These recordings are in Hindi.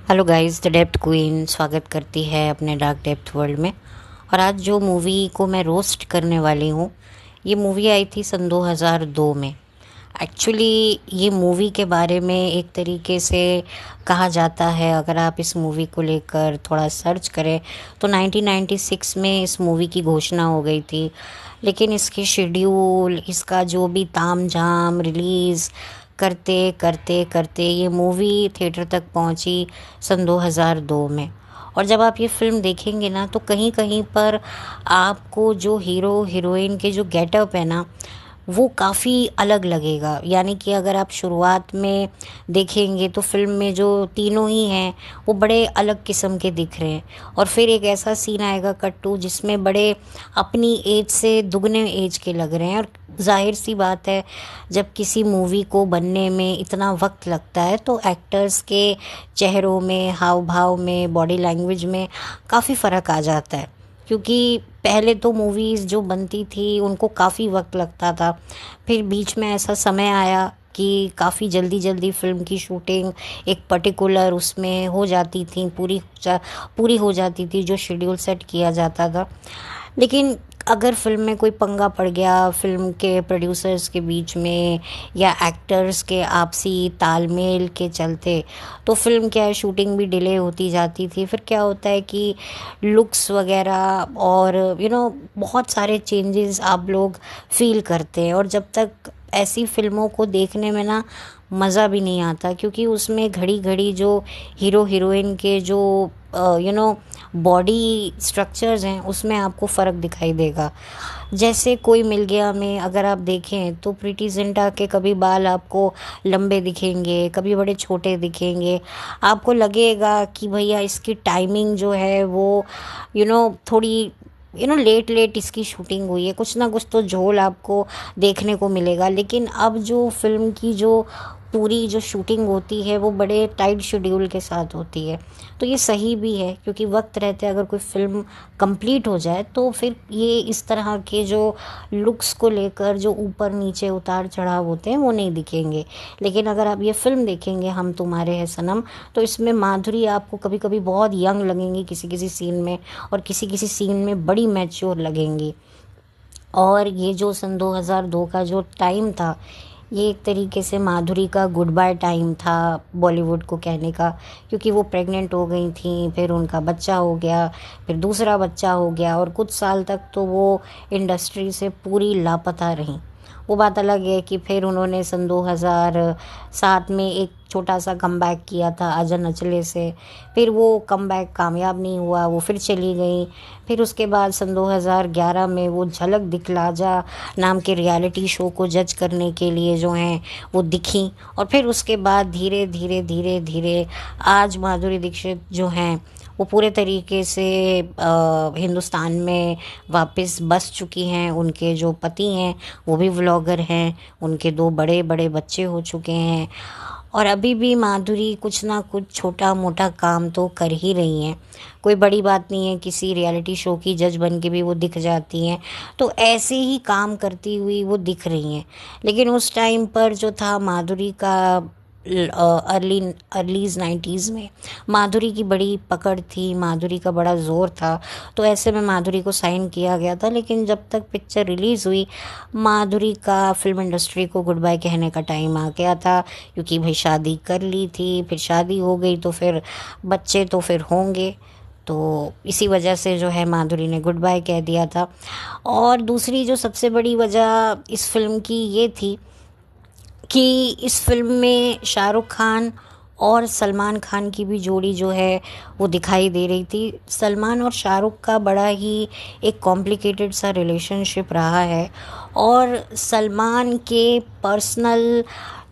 Hello guys, the depth queen स्वागत करती है अपने डार्क डेप्थ वर्ल्ड में। और आज जो मूवी को मैं रोस्ट करने वाली हूँ, ये मूवी आई थी सन 2002 में। एक्चुअली ये मूवी के बारे में एक तरीके से कहा जाता है, अगर आप इस मूवी को लेकर थोड़ा सर्च करें तो 1996 में इस मूवी की घोषणा हो गई थी। लेकिन इसके शेड्यूल, इसका जो भी ताम झाम रिलीज़ करते करते करते ये मूवी थिएटर तक पहुंची सन 2002 में। और जब आप ये फिल्म देखेंगे ना, तो कहीं कहीं पर आपको जो हीरो हीरोइन के जो गेटअप है ना, वो काफ़ी अलग लगेगा। यानी कि अगर आप शुरुआत में देखेंगे तो फिल्म में जो तीनों ही हैं वो बड़े अलग किस्म के दिख रहे हैं। और फिर एक ऐसा सीन आएगा कट्टू जिसमें बड़े अपनी एज से दुगने एज के लग रहे हैं। और जाहिर सी बात है, जब किसी मूवी को बनने में इतना वक्त लगता है तो एक्टर्स के चेहरों में, हाव भाव में, बॉडी लैंग्वेज में काफ़ी फ़र्क आ जाता है। क्योंकि पहले तो मूवीज़ जो बनती थी उनको काफ़ी वक्त लगता था, फिर बीच में ऐसा समय आया कि काफ़ी जल्दी जल्दी फिल्म की शूटिंग एक पर्टिकुलर उसमें हो जाती थी, पूरी हो जाती थी जो शेड्यूल सेट किया जाता था। लेकिन अगर फिल्म में कोई पंगा पड़ गया फिल्म के प्रोड्यूसर्स के बीच में या एक्टर्स के आपसी तालमेल के चलते, तो फिल्म क्या है, शूटिंग भी डिले होती जाती थी। फिर क्या होता है कि लुक्स वगैरह और बहुत सारे चेंजेस आप लोग फील करते हैं। और जब तक ऐसी फिल्मों को देखने में ना मज़ा भी नहीं आता, क्योंकि उसमें घड़ी घड़ी जो हीरो हीरोइन के जो बॉडी स्ट्रक्चर्स हैं उसमें आपको फ़र्क दिखाई देगा। जैसे कोई मिल गया में अगर आप देखें तो प्रीति जिंटा के कभी बाल आपको लंबे दिखेंगे, कभी बड़े छोटे दिखेंगे। आपको लगेगा कि भैया इसकी टाइमिंग जो है वो थोड़ी लेट लेट इसकी शूटिंग हुई है, कुछ ना कुछ तो झोल आपको देखने को मिलेगा। लेकिन अब जो फिल्म की जो पूरी जो शूटिंग होती है वो बड़े टाइट शेड्यूल के साथ होती है। तो ये सही भी है, क्योंकि वक्त रहते अगर कोई फिल्म कंप्लीट हो जाए तो फिर ये इस तरह के जो लुक्स को लेकर जो ऊपर नीचे उतार चढ़ाव होते हैं वो नहीं दिखेंगे। लेकिन अगर आप ये फिल्म देखेंगे हम तुम्हारे हैं सनम, तो इसमें माधुरी आपको कभी कभी बहुत यंग लगेंगी किसी किसी सीन में, और किसी किसी सीन में बड़ी मैच्योर लगेंगी। और ये जो सन 2002 का जो टाइम था, ये एक तरीके से माधुरी का गुड बाय टाइम था बॉलीवुड को कहने का। क्योंकि वो प्रेग्नेंट हो गई थी, फिर उनका बच्चा हो गया, फिर दूसरा बच्चा हो गया, और कुछ साल तक तो वो इंडस्ट्री से पूरी लापता रहीं। वो बात अलग है कि फिर उन्होंने सन 2007 में एक छोटा सा कमबैक किया था अजन अचले से। फिर वो कमबैक कामयाब नहीं हुआ, वो फिर चली गई। फिर उसके बाद सन 2011 में वो झलक दिखला जा नाम के रियलिटी शो को जज करने के लिए जो हैं वो दिखी। और फिर उसके बाद धीरे धीरे धीरे धीरे आज माधुरी दीक्षित जो हैं वो पूरे तरीके से हिंदुस्तान में वापस बस चुकी हैं। उनके जो पति हैं वो भी व्लॉगर हैं, उनके दो बड़े बड़े बच्चे हो चुके हैं। और अभी भी माधुरी कुछ ना कुछ छोटा मोटा काम तो कर ही रही हैं। कोई बड़ी बात नहीं है, किसी रियलिटी शो की जज बन के भी वो दिख जाती हैं, तो ऐसे ही काम करती हुई वो दिख रही हैं। लेकिन उस टाइम पर जो था माधुरी का अर्लीज़ 90s में माधुरी की बड़ी पकड़ थी, माधुरी का बड़ा ज़ोर था। तो ऐसे में माधुरी को साइन किया गया था। लेकिन जब तक पिक्चर रिलीज़ हुई, माधुरी का फिल्म इंडस्ट्री को गुड बाय कहने का टाइम आ गया था। क्योंकि भाई शादी कर ली थी, फिर शादी हो गई तो फिर बच्चे तो फिर होंगे। तो इसी वजह से जो है माधुरी ने गुड बाय कह दिया था। और दूसरी जो सबसे बड़ी वजह इस फिल्म की ये थी कि इस फिल्म में शाहरुख खान और सलमान खान की भी जोड़ी जो है वो दिखाई दे रही थी। सलमान और शाहरुख का बड़ा ही एक कॉम्प्लिकेटेड सा रिलेशनशिप रहा है। और सलमान के पर्सनल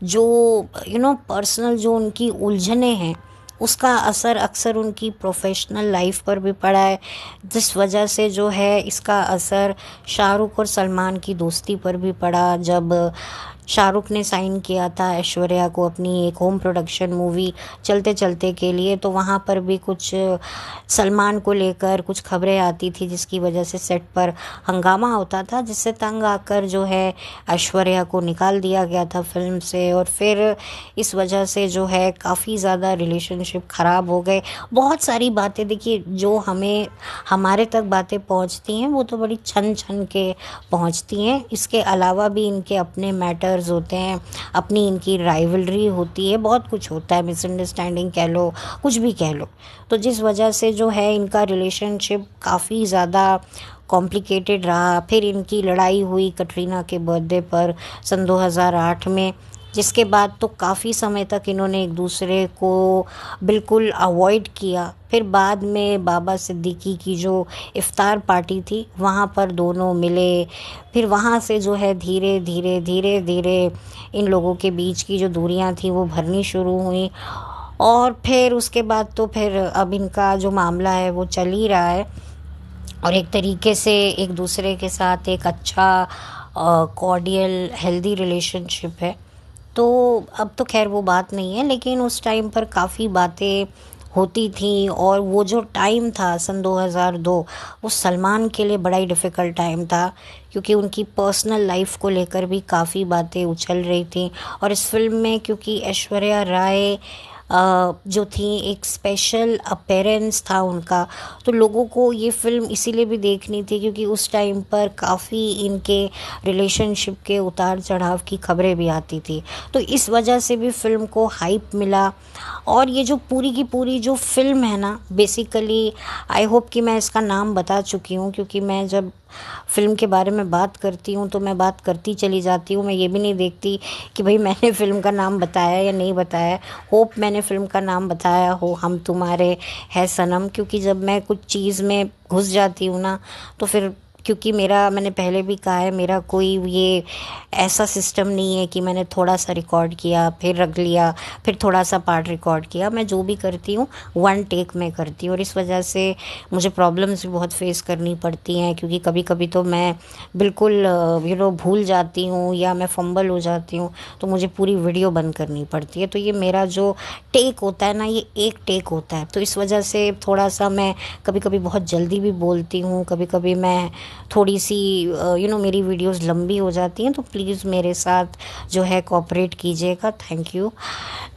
जो पर्सनल जो उनकी उलझने हैं, उसका असर अक्सर उनकी प्रोफेशनल लाइफ पर भी पड़ा है। जिस वजह से जो है इसका असर शाहरुख और सलमान की दोस्ती पर भी पड़ा। जब शाहरुख ने साइन किया था ऐश्वर्या को अपनी एक होम प्रोडक्शन मूवी चलते चलते के लिए, तो वहाँ पर भी कुछ सलमान को लेकर कुछ खबरें आती थी जिसकी वजह से सेट पर हंगामा होता था, जिससे तंग आकर जो है ऐश्वर्या को निकाल दिया गया था फिल्म से। और फिर इस वजह से जो है काफ़ी ज़्यादा रिलेशनशिप ख़राब हो गए। बहुत सारी बातें देखिए जो हमें हमारे तक बातें पहुंचती हैं वो तो बड़ी छन छन के पहुंचती हैं, इसके अलावा भी इनके अपने मैटर्स होते हैं, अपनी इनकी राइवलरी होती है, बहुत कुछ होता है, मिसअंडरस्टैंडिंग कह लो, कुछ भी कह लो। तो जिस वजह से जो है इनका रिलेशनशिप काफ़ी ज़्यादा कॉम्प्लिकेटेड रहा। फिर इनकी लड़ाई हुई कटरीना के बर्थडे पर सन 2008 में, जिसके बाद तो काफ़ी समय तक इन्होंने एक दूसरे को बिल्कुल अवॉइड किया। फिर बाद में बाबा सिद्दीकी की जो इफ्तार पार्टी थी वहाँ पर दोनों मिले। फिर वहाँ से जो है धीरे धीरे धीरे धीरे इन लोगों के बीच की जो दूरियां थी वो भरनी शुरू हुई। और फिर उसके बाद तो फिर अब इनका जो मामला है वो चल ही रहा है, और एक तरीके से एक दूसरे के साथ एक अच्छा कॉर्डियल हेल्दी रिलेशनशिप है। तो अब तो खैर वो बात नहीं है, लेकिन उस टाइम पर काफ़ी बातें होती थी। और वो जो टाइम था सन 2002, वो सलमान के लिए बड़ा ही डिफ़िकल्ट टाइम था, क्योंकि उनकी पर्सनल लाइफ को लेकर भी काफ़ी बातें उछल रही थी। और इस फिल्म में क्योंकि ऐश्वर्या राय जो थी एक स्पेशल अपीयरेंस था उनका, तो लोगों को ये फ़िल्म इसीलिए भी देखनी थी क्योंकि उस टाइम पर काफ़ी इनके रिलेशनशिप के उतार चढ़ाव की खबरें भी आती थी। तो इस वजह से भी फ़िल्म को हाइप मिला। और ये जो पूरी की पूरी जो फ़िल्म है ना, बेसिकली आई होप कि मैं इसका नाम बता चुकी हूँ, क्योंकि मैं जब फ़िल्म के बारे में बात करती हूँ तो मैं बात करती चली जाती हूँ, मैं ये भी नहीं देखती कि भाई मैंने फ़िल्म का नाम बताया या नहीं बताया। होप मैंने फ़िल्म का नाम बताया हो, हम तुम्हारे है सनम। क्योंकि जब मैं कुछ चीज़ में घुस जाती हूँ ना, तो फिर क्योंकि मैंने पहले भी कहा है, मेरा कोई ये ऐसा सिस्टम नहीं है कि मैंने थोड़ा सा रिकॉर्ड किया फिर रख लिया फिर थोड़ा सा पार्ट रिकॉर्ड किया। मैं जो भी करती हूँ वन टेक में करती हूँ, और इस वजह से मुझे प्रॉब्लम्स भी बहुत फेस करनी पड़ती हैं, क्योंकि कभी कभी तो मैं बिल्कुल भूल जाती हूँ या मैं फंबल हो जाती हूँ, तो मुझे पूरी वीडियो बंद करनी पड़ती है। तो ये मेरा जो टेक होता है ना, ये एक टेक होता है, तो इस वजह से थोड़ा सा मैं कभी कभी बहुत जल्दी भी बोलती हूँ, कभी कभी मैं थोड़ी सी मेरी वीडियोस लंबी हो जाती हैं, तो प्लीज़ मेरे साथ जो है कोऑपरेट कीजिएगा, थैंक यू।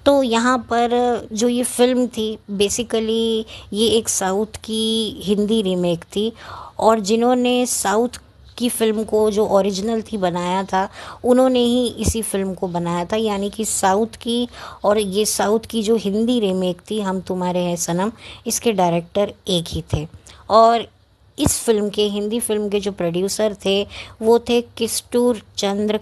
तो यहाँ पर जो ये फ़िल्म थी बेसिकली ये एक साउथ की हिंदी रीमेक थी, और जिन्होंने साउथ की फ़िल्म को जो ओरिजिनल थी बनाया था, उन्होंने ही इसी फ़िल्म को बनाया था, यानी कि साउथ की। और ये साउथ की जो हिंदी रीमेक थी हम तुम्हारे हैं सनम, इसके डायरेक्टर एक ही थे। और इस फिल्म के हिंदी फिल्म के जो प्रोड्यूसर थे वो थे किस्टूर चंद्र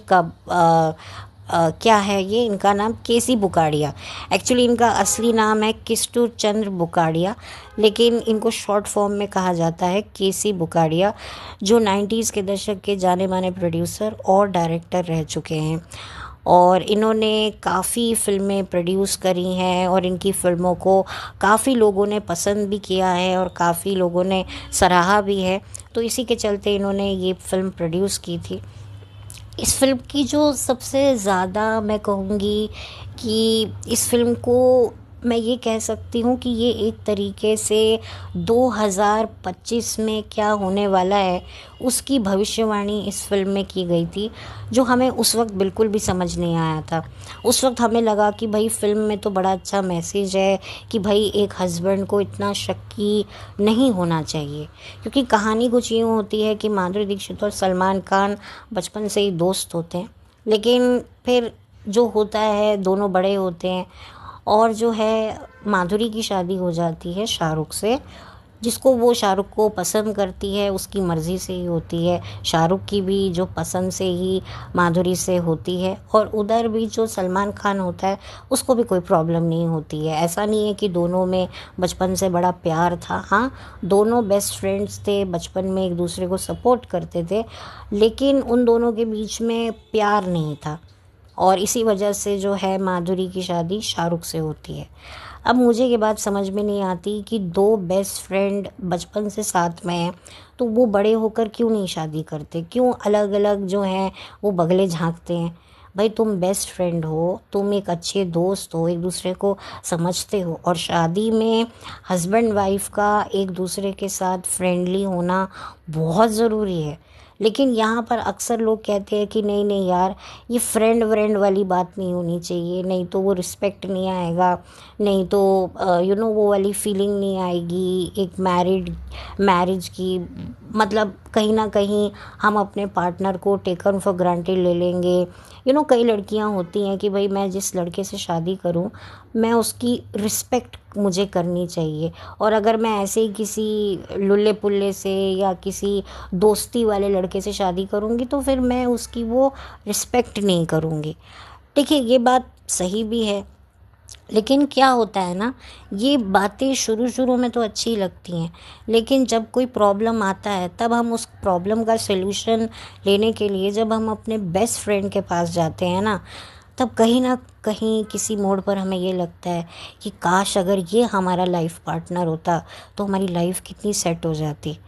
क्या है ये इनका नाम, केसी बुकाड़िया। एक्चुअली इनका असली नाम है किस्टूर चंद्र बुकाड़िया, लेकिन इनको शॉर्ट फॉर्म में कहा जाता है केसी बुकाड़िया, जो 90s के दशक के जाने माने प्रोड्यूसर और डायरेक्टर रह चुके हैं। और इन्होंने काफ़ी फ़िल्में प्रोड्यूस करी हैं, और इनकी फ़िल्मों को काफ़ी लोगों ने पसंद भी किया है और काफ़ी लोगों ने सराहा भी है। तो इसी के चलते इन्होंने ये फ़िल्म प्रोड्यूस की थी। इस फ़िल्म की जो सबसे ज़्यादा मैं कहूँगी कि इस फ़िल्म को मैं ये कह सकती हूँ कि ये एक तरीके से 2025 में क्या होने वाला है उसकी भविष्यवाणी इस फ़िल्म में की गई थी, जो हमें उस वक्त बिल्कुल भी समझ नहीं आया था। उस वक्त हमें लगा कि भाई फ़िल्म में तो बड़ा अच्छा मैसेज है कि भाई एक हस्बैंड को इतना शक्की नहीं होना चाहिए, क्योंकि कहानी कुछ यूँ होती है कि माधुरी दीक्षित और सलमान खान बचपन से ही दोस्त होते हैं, लेकिन फिर जो होता है दोनों बड़े होते हैं, और जो है माधुरी की शादी हो जाती है शाहरुख से, जिसको वो शाहरुख को पसंद करती है, उसकी मर्ज़ी से ही होती है। शाहरुख की भी जो पसंद से ही माधुरी से होती है, और उधर भी जो सलमान खान होता है उसको भी कोई प्रॉब्लम नहीं होती है। ऐसा नहीं है कि दोनों में बचपन से बड़ा प्यार था, हाँ दोनों बेस्ट फ्रेंड्स थे, बचपन में एक दूसरे को सपोर्ट करते थे, लेकिन उन दोनों के बीच में प्यार नहीं था। और इसी वजह से जो है माधुरी की शादी शाहरुख से होती है। अब मुझे ये बात समझ में नहीं आती कि दो बेस्ट फ्रेंड बचपन से साथ में हैं, तो वो बड़े होकर क्यों नहीं शादी करते, क्यों अलग अलग जो हैं वो बगले झांकते हैं। भाई तुम बेस्ट फ्रेंड हो, तुम एक अच्छे दोस्त हो, एक दूसरे को समझते हो, और शादी में हस्बैंड वाइफ का एक दूसरे के साथ फ्रेंडली होना बहुत ज़रूरी है। लेकिन यहाँ पर अक्सर लोग कहते हैं कि नहीं नहीं यार, ये फ्रेंड व्रेंड वाली बात नहीं होनी चाहिए, नहीं तो वो रिस्पेक्ट नहीं आएगा, नहीं तो वो वाली फीलिंग नहीं आएगी एक मैरिज की। मतलब कहीं ना कहीं हम अपने पार्टनर को टेकन फॉर ग्रांटेड ले लेंगे। कई लड़कियां होती हैं कि भाई मैं जिस लड़के से शादी करूं, मैं उसकी रिस्पेक्ट मुझे करनी चाहिए, और अगर मैं ऐसे ही किसी लुल्ले पुल्ले से या किसी दोस्ती वाले लड़के से शादी करूंगी तो फिर मैं उसकी वो रिस्पेक्ट नहीं करूंगी। देखिए ये बात सही भी है, लेकिन क्या होता है ना, ये बातें शुरू शुरू में तो अच्छी लगती हैं, लेकिन जब कोई प्रॉब्लम आता है तब हम उस प्रॉब्लम का सलूशन लेने के लिए जब हम अपने बेस्ट फ्रेंड के पास जाते हैं ना, तब कहीं ना कहीं किसी मोड़ पर हमें ये लगता है कि काश अगर ये हमारा लाइफ पार्टनर होता तो हमारी लाइफ कितनी सेट हो जाती।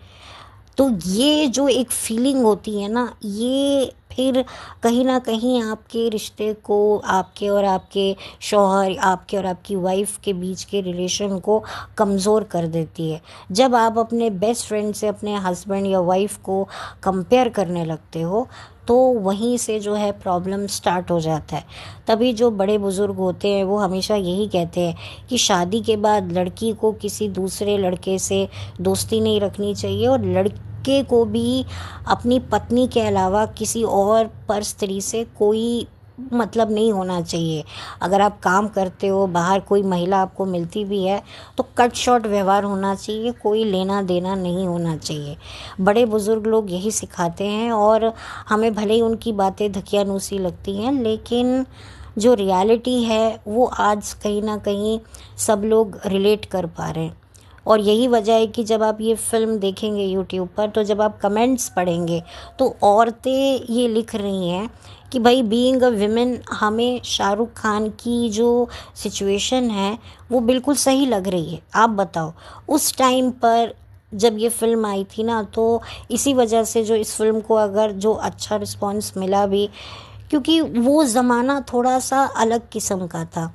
तो ये जो एक फीलिंग होती है ना, ये फिर कहीं ना कहीं आपके रिश्ते को, आपके और आपके शौहर, आपके और आपकी वाइफ के बीच के रिलेशन को कमज़ोर कर देती है। जब आप अपने बेस्ट फ्रेंड से अपने हस्बैंड या वाइफ को कंपेयर करने लगते हो तो वहीं से जो है प्रॉब्लम स्टार्ट हो जाता है। तभी जो बड़े बुज़ुर्ग होते हैं वो हमेशा यही कहते हैं कि शादी के बाद लड़की को किसी दूसरे लड़के से दोस्ती नहीं रखनी चाहिए, और लड़के को भी अपनी पत्नी के अलावा किसी और पर स्त्री से कोई मतलब नहीं होना चाहिए। अगर आप काम करते हो, बाहर कोई महिला आपको मिलती भी है तो कट शॉर्ट व्यवहार होना चाहिए, कोई लेना देना नहीं होना चाहिए। बड़े बुज़ुर्ग लोग यही सिखाते हैं, और हमें भले ही उनकी बातें धकियानुसी लगती हैं, लेकिन जो रियलिटी है वो आज कहीं ना कहीं सब लोग रिलेट कर पा रहे हैं। और यही वजह है कि जब आप ये फ़िल्म देखेंगे यूट्यूब पर, तो जब आप कमेंट्स पढ़ेंगे तो औरतें ये लिख रही हैं कि भाई बीइंग अ विमेन हमें शाहरुख खान की जो सिचुएशन है वो बिल्कुल सही लग रही है। आप बताओ, उस टाइम पर जब ये फ़िल्म आई थी ना, तो इसी वजह से जो इस फ़िल्म को अगर जो अच्छा रिस्पॉन्स मिला भी, क्योंकि वो ज़माना थोड़ा सा अलग किस्म का था।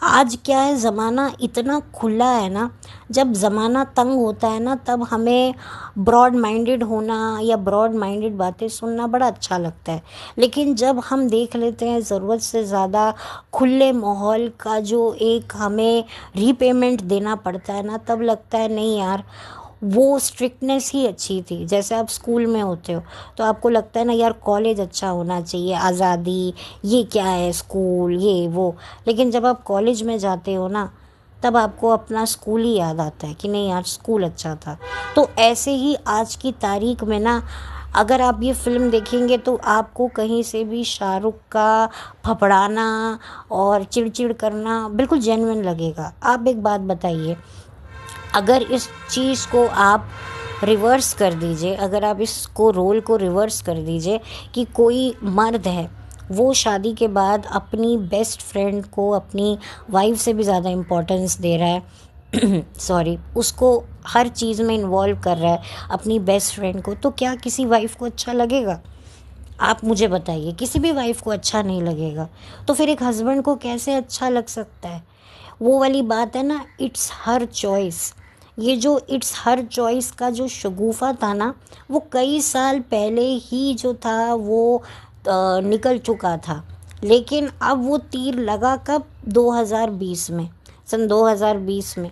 आज क्या है, ज़माना इतना खुला है ना, जब ज़माना तंग होता है ना तब हमें ब्रॉड माइंडेड होना या ब्रॉड माइंडेड बातें सुनना बड़ा अच्छा लगता है। लेकिन जब हम देख लेते हैं ज़रूरत से ज़्यादा खुले माहौल का जो एक हमें रीपेमेंट देना पड़ता है ना, तब लगता है नहीं यार, वो स्ट्रिक्टनेस ही अच्छी थी। जैसे आप स्कूल में होते हो तो आपको लगता है ना यार कॉलेज अच्छा होना चाहिए, आज़ादी, ये क्या है स्कूल, ये वो। लेकिन जब आप कॉलेज में जाते हो ना, तब आपको अपना स्कूल ही याद आता है कि नहीं यार स्कूल अच्छा था। तो ऐसे ही आज की तारीख में ना, अगर आप ये फ़िल्म देखेंगे तो आपको कहीं से भी शाहरुख का फपड़ाना और चिड़चिड़ करना बिल्कुल जेन्युइन लगेगा। आप एक बात बताइए, अगर इस चीज़ को आप रिवर्स कर दीजिए, अगर आप इसको रोल को रिवर्स कर दीजिए कि कोई मर्द है, वो शादी के बाद अपनी बेस्ट फ्रेंड को अपनी वाइफ से भी ज़्यादा इम्पोर्टेंस दे रहा है सॉरी, उसको हर चीज़ में इन्वॉल्व कर रहा है अपनी बेस्ट फ्रेंड को, तो क्या किसी वाइफ को अच्छा लगेगा? आप मुझे बताइए, किसी भी वाइफ को अच्छा नहीं लगेगा। तो फिर एक हस्बैंड को कैसे अच्छा लग सकता है? वो वाली बात है ना, इट्स हर चॉइस। ये जो इट्स हर चॉइस का जो शगुफा था ना, वो कई साल पहले ही जो था वो निकल चुका था। लेकिन अब वो तीर लगा कब? 2020 में, सन 2020 में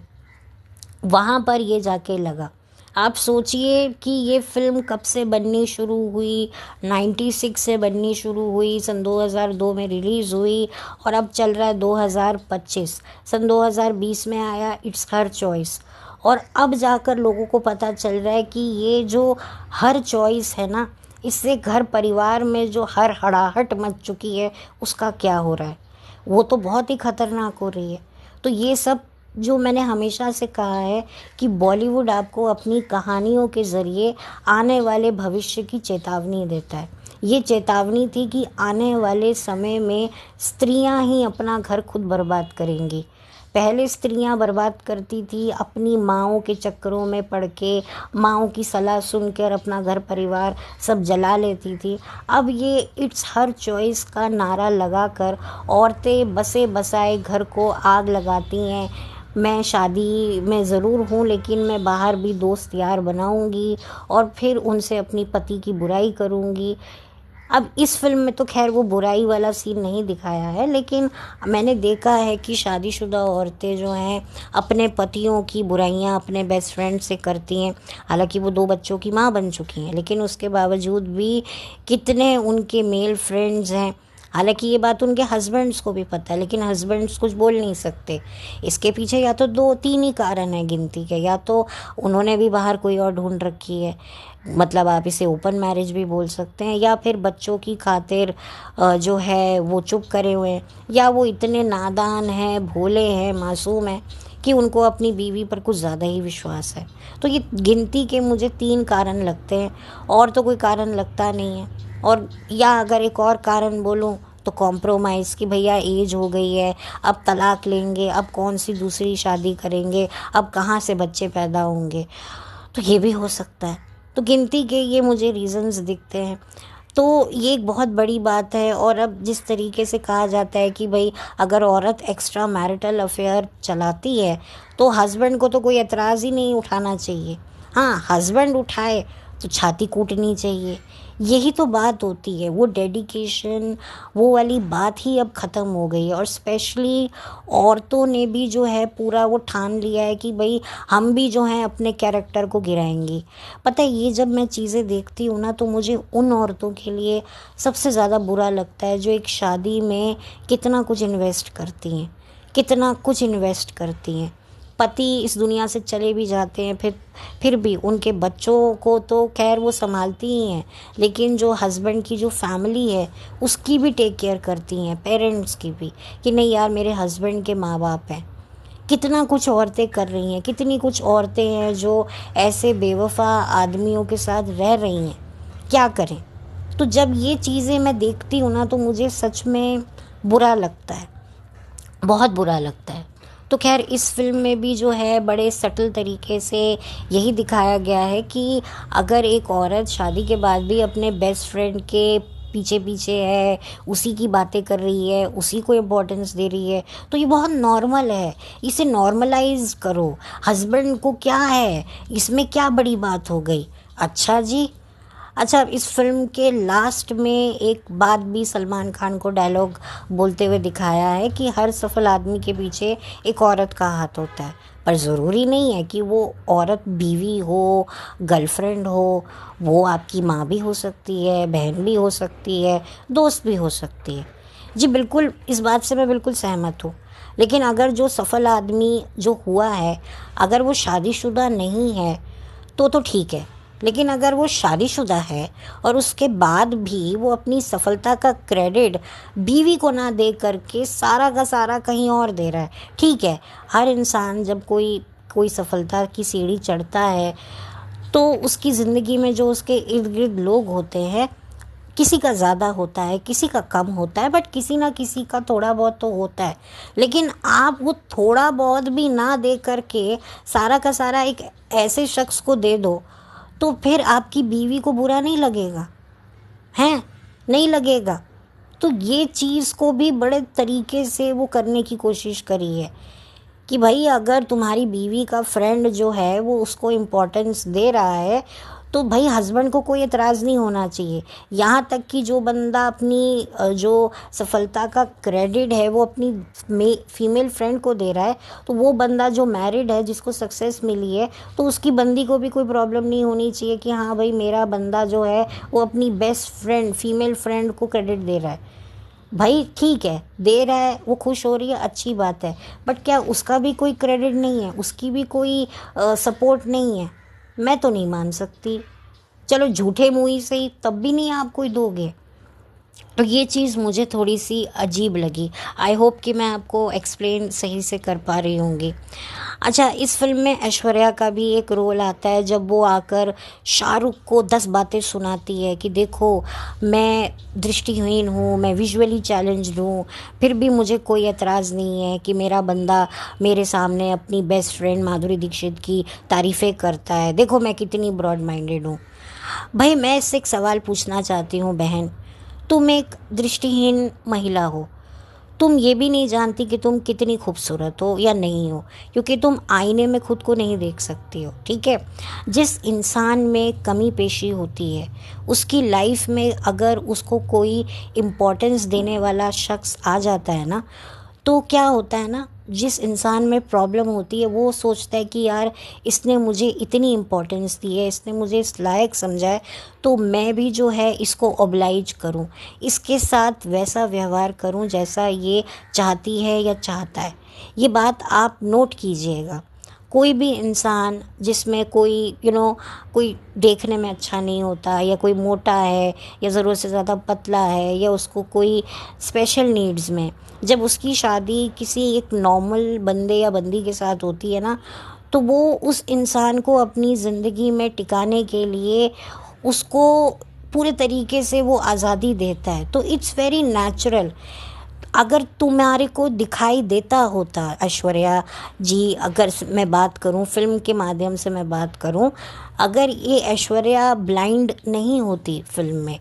वहाँ पर ये जाके लगा। आप सोचिए कि ये फ़िल्म कब से बननी शुरू हुई, 96 से बननी शुरू हुई, सन 2002 में रिलीज़ हुई, और अब चल रहा है 2025। सन 2020 में आया इट्स हर चॉइस, और अब जाकर लोगों को पता चल रहा है कि ये जो हर चॉइस है ना, इससे घर परिवार में जो हर हड़ाहट मच चुकी है उसका क्या हो रहा है, वो तो बहुत ही ख़तरनाक हो रही है। तो ये सब जो मैंने हमेशा से कहा है कि बॉलीवुड आपको अपनी कहानियों के ज़रिए आने वाले भविष्य की चेतावनी देता है। ये चेतावनी थी कि आने वाले समय में स्त्रियां ही अपना घर खुद बर्बाद करेंगी। पहले स्त्रियां बर्बाद करती थी अपनी माँओं के चक्करों में पड़ के, माँओं की सलाह सुनकर अपना घर परिवार सब जला लेती थी। अब ये इट्स हर चॉइस का नारा लगाकर औरतें बसे बसाए घर को आग लगाती हैं। मैं शादी में ज़रूर हूँ, लेकिन मैं बाहर भी दोस्त यार बनाऊँगी और फिर उनसे अपनी पति की बुराई करूँगी। अब इस फ़िल्म में तो ख़ैर वो बुराई वाला सीन नहीं दिखाया है, लेकिन मैंने देखा है कि शादीशुदा औरतें जो हैं अपने पतियों की बुराइयां अपने बेस्ट फ्रेंड से करती हैं। हालांकि वो 2 बच्चों की माँ बन चुकी हैं, लेकिन उसके बावजूद भी कितने उनके मेल फ्रेंड्स हैं। हालांकि ये बात उनके हस्बैंड्स को भी पता है, लेकिन हस्बैंड्स कुछ बोल नहीं सकते। इसके पीछे या तो 2-3 ही कारण हैं गिनती के, या तो उन्होंने भी बाहर कोई और ढूंढ रखी है, मतलब आप इसे ओपन मैरिज भी बोल सकते हैं, या फिर बच्चों की खातिर जो है वो चुप करे हुए हैं, या वो इतने नादान हैं, भोले हैं, मासूम हैं कि उनको अपनी बीवी पर कुछ ज़्यादा ही विश्वास है। तो ये गिनती के मुझे 3 कारण लगते हैं, और तो कोई कारण लगता नहीं है। और या अगर एक और कारण बोलूँ तो कॉम्प्रोमाइज़, कि भैया एज हो गई है, अब तलाक लेंगे, अब कौन सी दूसरी शादी करेंगे, अब कहाँ से बच्चे पैदा होंगे, तो ये भी हो सकता है। तो गिनती के ये मुझे रीज़न्स दिखते हैं। तो ये एक बहुत बड़ी बात है। और अब जिस तरीके से कहा जाता है कि भाई अगर औरत एक्स्ट्रा मैरिटल अफेयर चलाती है तो हस्बैंड को तो कोई एतराज़ ही नहीं उठाना चाहिए। हाँ, हस्बैंड उठाए तो छाती कूटनी चाहिए। यही तो बात होती है, वो डेडिकेशन, वो वाली बात ही अब ख़त्म हो गई है। और स्पेशली औरतों ने भी जो है पूरा वो ठान लिया है कि भाई हम भी जो हैं अपने कैरेक्टर को गिराएंगी। पता है, ये जब मैं चीज़ें देखती हूँ ना तो मुझे उन औरतों के लिए सबसे ज़्यादा बुरा लगता है जो एक शादी में कितना कुछ इन्वेस्ट करती हैं, कितना कुछ इन्वेस्ट करती हैं। पति इस दुनिया से चले भी जाते हैं, फिर भी उनके बच्चों को तो खैर वो संभालती ही हैं, लेकिन जो हस्बैंड की जो फैमिली है उसकी भी टेक केयर करती हैं, पेरेंट्स की भी, कि नहीं यार मेरे हस्बैंड के माँ बाप हैं। कितना कुछ औरतें कर रही हैं, कितनी कुछ औरतें हैं जो ऐसे बेवफा आदमियों के साथ रह रही हैं, क्या करें। तो जब ये चीज़ें मैं देखती हूँ ना तो मुझे सच में बुरा लगता है, बहुत बुरा लगता है। तो खैर इस फ़िल्म में भी जो है बड़े सटल तरीके से यही दिखाया गया है कि अगर एक औरत शादी के बाद भी अपने बेस्ट फ्रेंड के पीछे पीछे है, उसी की बातें कर रही है, उसी को इम्पोर्टेंस दे रही है, तो ये बहुत नॉर्मल है। इसे नॉर्मलाइज करो। हस्बैंड को क्या है, इसमें क्या बड़ी बात हो गई। अच्छा जी। अच्छा, इस फिल्म के लास्ट में एक बात भी सलमान खान को डायलॉग बोलते हुए दिखाया है कि हर सफल आदमी के पीछे एक औरत का हाथ होता है, पर ज़रूरी नहीं है कि वो औरत बीवी हो, गर्लफ्रेंड हो। वो आपकी माँ भी हो सकती है, बहन भी हो सकती है, दोस्त भी हो सकती है। जी बिल्कुल, इस बात से मैं बिल्कुल सहमत हूँ। लेकिन अगर जो सफल आदमी जो हुआ है, अगर वो शादीशुदा नहीं है तो ठीक है। लेकिन अगर वो शादीशुदा है और उसके बाद भी वो अपनी सफलता का क्रेडिट बीवी को ना दे करके सारा का सारा कहीं और दे रहा है, ठीक है। हर इंसान जब कोई सफलता की सीढ़ी चढ़ता है तो उसकी ज़िंदगी में जो उसके इर्द गिर्द लोग होते हैं, किसी का ज़्यादा होता है, किसी का कम होता है, बट किसी ना किसी का थोड़ा बहुत तो होता है। लेकिन आप वो थोड़ा बहुत भी ना दे करके सारा का सारा एक ऐसे शख्स को दे दो, तो फिर आपकी बीवी को बुरा नहीं लगेगा, हैं? नहीं लगेगा। तो ये चीज़ को भी बड़े तरीके से वो करने की कोशिश करी है कि भाई अगर तुम्हारी बीवी का फ्रेंड जो है वो उसको इम्पोर्टेंस दे रहा है तो भाई हस्बैंड को कोई एतराज़ नहीं होना चाहिए। यहाँ तक कि जो बंदा अपनी जो सफलता का क्रेडिट है वो अपनी फीमेल फ्रेंड को दे रहा है, तो वो बंदा जो मैरिड है, जिसको सक्सेस मिली है, तो उसकी बंदी को भी कोई प्रॉब्लम नहीं होनी चाहिए कि हाँ भाई मेरा बंदा जो है वो अपनी बेस्ट फ्रेंड फीमेल फ्रेंड को क्रेडिट दे रहा है। भाई ठीक है, दे रहा है, वो खुश हो रही है, अच्छी बात है, बट क्या उसका भी कोई क्रेडिट नहीं है, उसकी भी कोई सपोर्ट नहीं है? मैं तो नहीं मान सकती। चलो झूठे मुँह से ही तब भी नहीं आप कोई दोगे। तो ये चीज़ मुझे थोड़ी सी अजीब लगी। आई होप कि मैं आपको एक्सप्लेन सही से कर पा रही होंगी। अच्छा, इस फ़िल्म में ऐश्वर्या का भी एक रोल आता है जब वो आकर शाहरुख को 10 बातें सुनाती है कि देखो, मैं दृष्टिहीन हूँ, मैं विजुअली चैलेंज्ड हूँ, फिर भी मुझे कोई एतराज़ नहीं है कि मेरा बंदा मेरे सामने अपनी बेस्ट फ्रेंड माधुरी दीक्षित की तारीफ़ें करता है। देखो मैं कितनी ब्रॉड माइंडेड हूँ। भाई मैं इससे एक सवाल पूछना चाहती हूँ बहन, तुम एक दृष्टिहीन महिला हो, तुम ये भी नहीं जानती कि तुम कितनी खूबसूरत हो या नहीं हो, क्योंकि तुम आईने में खुद को नहीं देख सकती हो, ठीक है। जिस इंसान में कमी पेशी होती है, उसकी लाइफ में अगर उसको कोई इम्पोर्टेंस देने वाला शख्स आ जाता है ना, तो क्या होता है ना, जिस इंसान में प्रॉब्लम होती है वो सोचता है कि यार इसने मुझे इतनी इम्पोर्टेंस दी है, इसने मुझे इस लायक समझा है, तो मैं भी जो है इसको ओब्लाइज करूं, इसके साथ वैसा व्यवहार करूं जैसा ये चाहती है या चाहता है। ये बात आप नोट कीजिएगा। कोई भी इंसान जिसमें कोई कोई देखने में अच्छा नहीं होता, या कोई मोटा है, या ज़रूरत से ज़्यादा पतला है, या उसको कोई स्पेशल नीड्स में, जब उसकी शादी किसी एक नॉर्मल बंदे या बंदी के साथ होती है ना, तो वो उस इंसान को अपनी ज़िंदगी में टिकाने के लिए उसको पूरे तरीके से वो आज़ादी देता है। तो इट्स वेरी नेचुरल। अगर तुम्हारे को दिखाई देता होता ऐश्वर्या जी, अगर मैं बात करूं फ़िल्म के माध्यम से, मैं बात करूं, अगर ये ऐश्वर्या ब्लाइंड नहीं होती फ़िल्म में,